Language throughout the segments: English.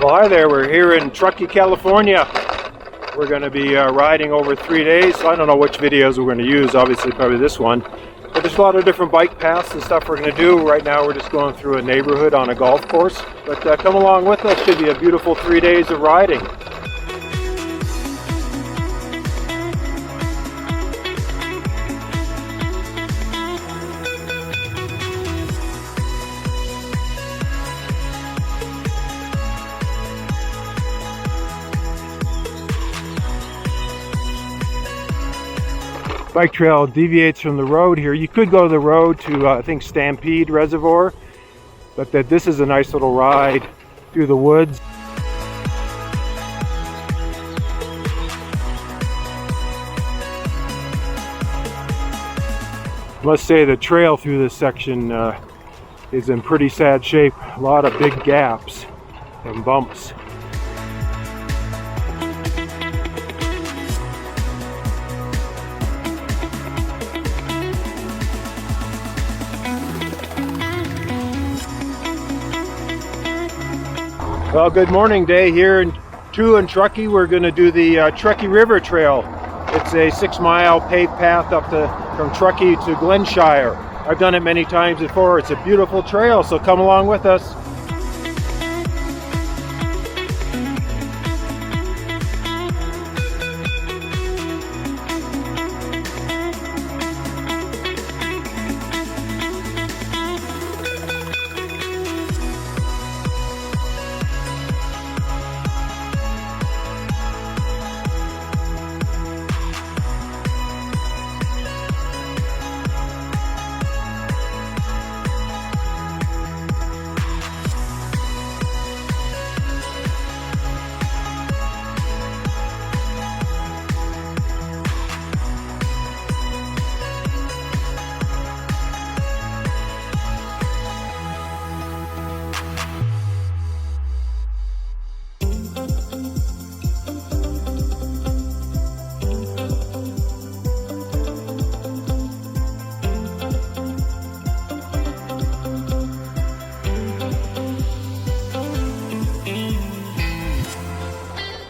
Well, hi there. We're here in Truckee, California. We're going to be riding over 3 days. So I don't know which videos we're going to use. Obviously, probably this one. But there's a lot of different bike paths and stuff we're going to do. Right now, we're just going through a neighborhood on a golf course. But come along with us. Should be a beautiful 3 days of riding. Bike trail deviates from the road here. You could go to the road to I think Stampede Reservoir, but this is a nice little ride through the woods. I must say the trail through this section is in pretty sad shape. A lot of big gaps and bumps. Well, good morning, day here in Truckee. We're going to do the Truckee River Trail. It's a 6-mile paved path from Truckee to Glenshire. I've done it many times before. It's a beautiful trail, so come along with us.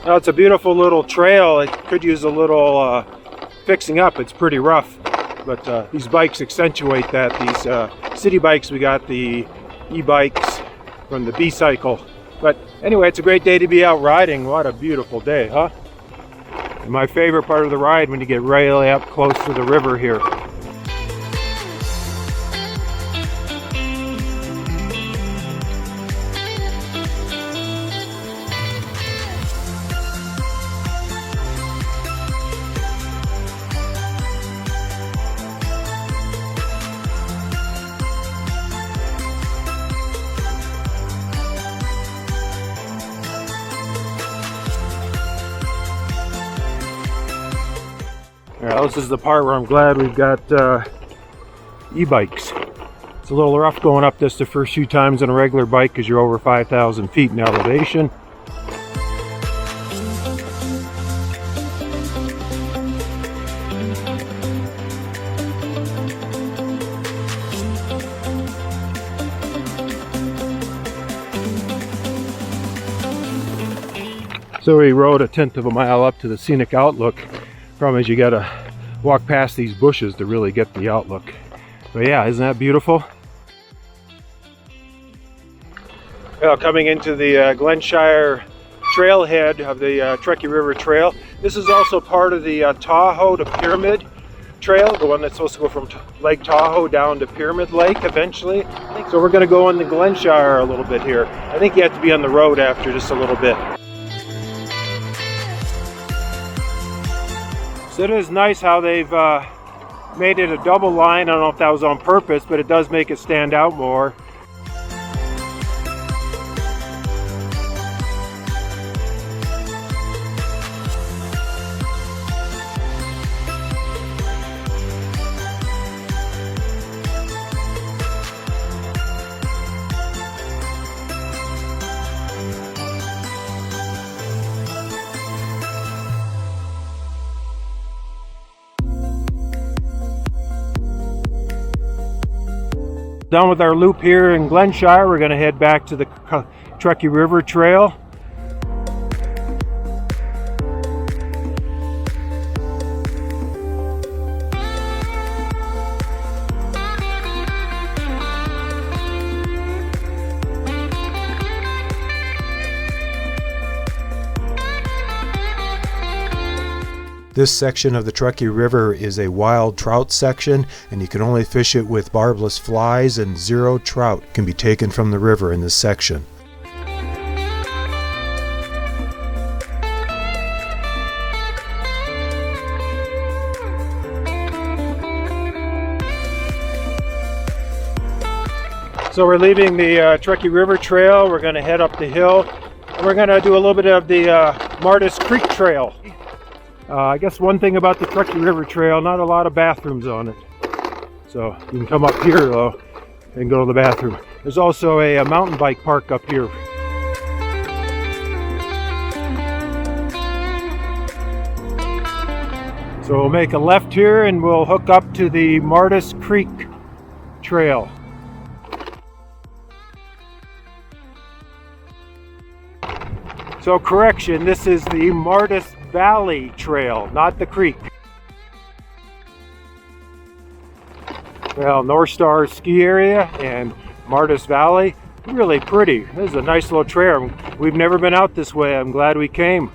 Now, it's a beautiful little trail. It could use a little fixing up. It's pretty rough, but these bikes accentuate that. These city bikes, we got the e-bikes from the Bcycle. But anyway, it's a great day to be out riding. What a beautiful day, huh? And my favorite part of the ride when you get really up close to the river here. This is the part where I'm glad we've got e-bikes. It's a little rough going up this the first few times on a regular bike because you're over 5,000 feet in elevation. So we rode a 1/10 of a mile up to the scenic outlook. Problem is you gotta walk past these bushes to really get the outlook. But yeah, isn't that beautiful? Well, coming into the Glenshire trailhead of the Truckee River Trail. This is also part of the Tahoe to Pyramid Trail, the one that's supposed to go from Lake Tahoe down to Pyramid Lake eventually. So we're gonna go in the Glenshire a little bit here. I think you have to be on the road after just a little bit. So it is nice how they've made it a double line. I don't know if that was on purpose, but it does make it stand out more. Done with our loop here in Glenshire, we're going to head back to the Truckee River Trail. This section of the Truckee River is a wild trout section, and you can only fish it with barbless flies, and 0 trout can be taken from the river in this section. So we're leaving the Truckee River Trail. We're going to head up the hill, and we're going to do a little bit of the Martis Creek Trail. I guess one thing about the Truckee River Trail, not a lot of bathrooms on it. So you can come up here though and go to the bathroom. There's also a mountain bike park up here. So we'll make a left here and we'll hook up to the Martis Creek Trail. So correction, this is the Martis Valley Trail, not the creek. Well, North Star ski area and Martis Valley, really pretty. This is a nice little trail. We've never been out this way. I'm glad we came.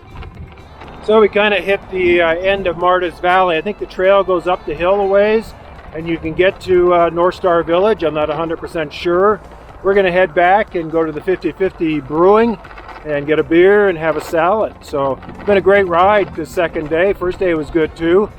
So we kind of hit the end of Martis Valley. I think the trail goes up the hill a ways and you can get to North Star Village. I'm not 100% sure. We're going to head back and go to the 50/50 Brewing and get a beer and have a salad. So it's been a great ride the second day. First day was good too.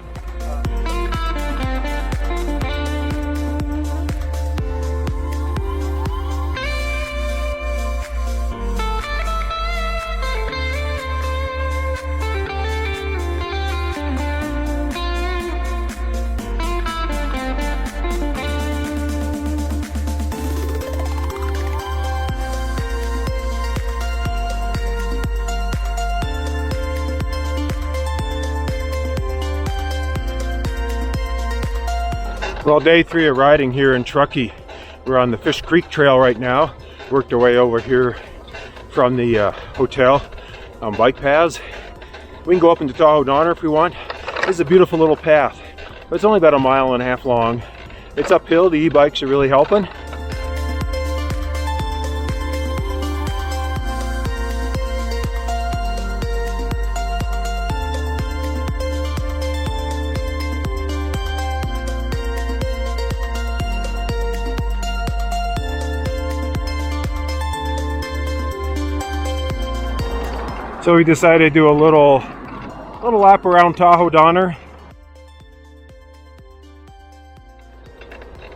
Well, day 3 of riding here in Truckee. We're on the Fish Creek Trail right now. Worked our way over here from the hotel on bike paths. We can go up into Tahoe Donner if we want. This is a beautiful little path, but it's only about 1.5 miles long. It's uphill. The e-bikes are really helping. So we decided to do a little lap around Tahoe Donner.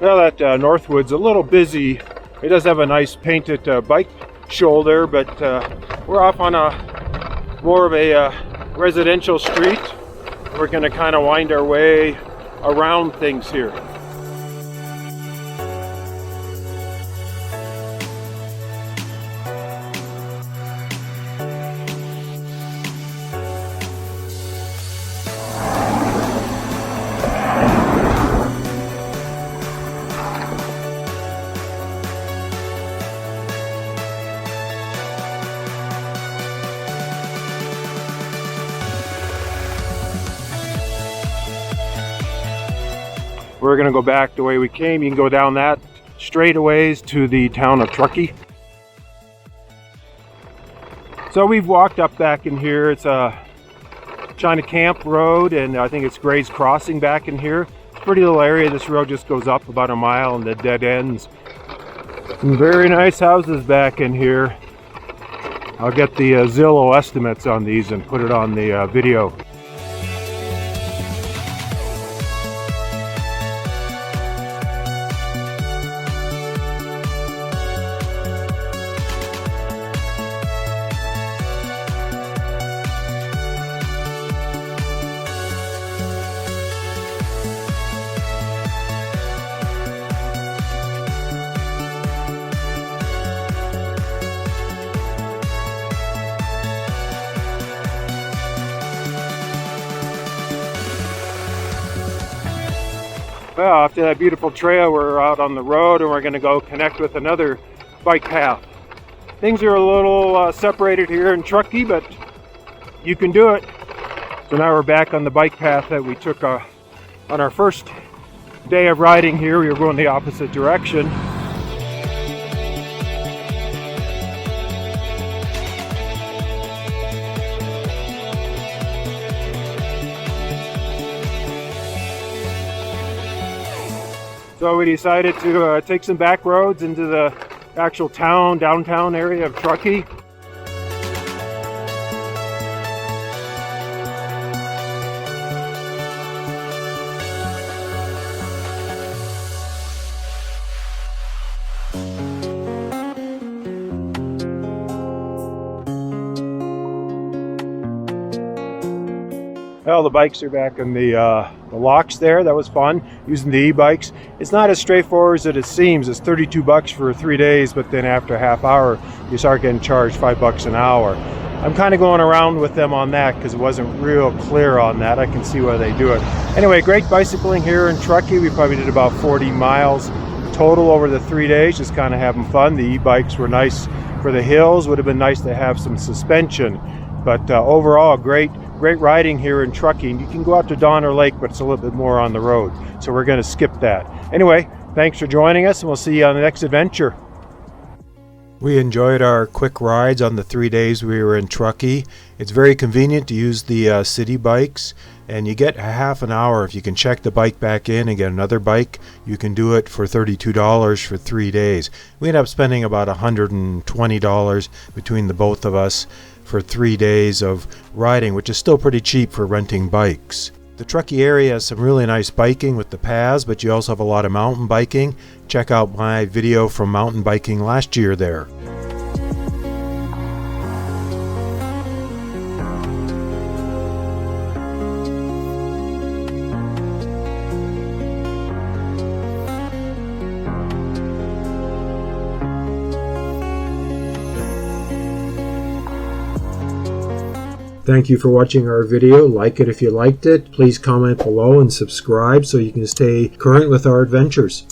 Well, that Northwood's a little busy. It does have a nice painted bike shoulder, but we're off on a more of a residential street. We're going to kind of wind our way around things here. We're going to go back the way we came. You can go down that straightaways to the town of Truckee. So we've walked up back in here. It's a China Camp Road, and I think it's Gray's Crossing back in here. It's a pretty little area. This road just goes up about 1 mile and the dead ends. Some very nice houses back in here. I'll get the Zillow estimates on these and put it on the video. Well, after that beautiful trail, we're out on the road and we're going to go connect with another bike path. Things are a little separated here in Truckee, but you can do it. So now we're back on the bike path that we took on our first day of riding here. We were going the opposite direction. So we decided to take some back roads into the actual downtown area of Truckee. Well, the bikes are back in the locks there. That was fun, using the e-bikes. It's not as straightforward as it seems. It's 32 bucks for 3 days, but then after a half hour, you start getting charged 5 bucks an hour. I'm kind of going around with them on that because it wasn't real clear on that. I can see why they do it. Anyway, great bicycling here in Truckee. We probably did about 40 miles total over the 3 days, just kind of having fun. The e-bikes were nice for the hills. Would have been nice to have some suspension, but overall, great riding here in Truckee. And you can go out to Donner Lake, but it's a little bit more on the road, so we're going to skip that. Anyway, thanks for joining us, and we'll see you on the next adventure. We enjoyed our quick rides on the 3 days we were in Truckee. It's very convenient to use the city bikes, and you get a half an hour. If you can check the bike back in and get another bike, you can do it for $32 for 3 days. We ended up spending about $120 between the both of us for 3 days of riding, which is still pretty cheap for renting bikes. The Truckee area has some really nice biking with the paths, but you also have a lot of mountain biking. Check out my video from mountain biking last year there. Thank you for watching our video. Like it if you liked it. Please comment below and subscribe so you can stay current with our adventures.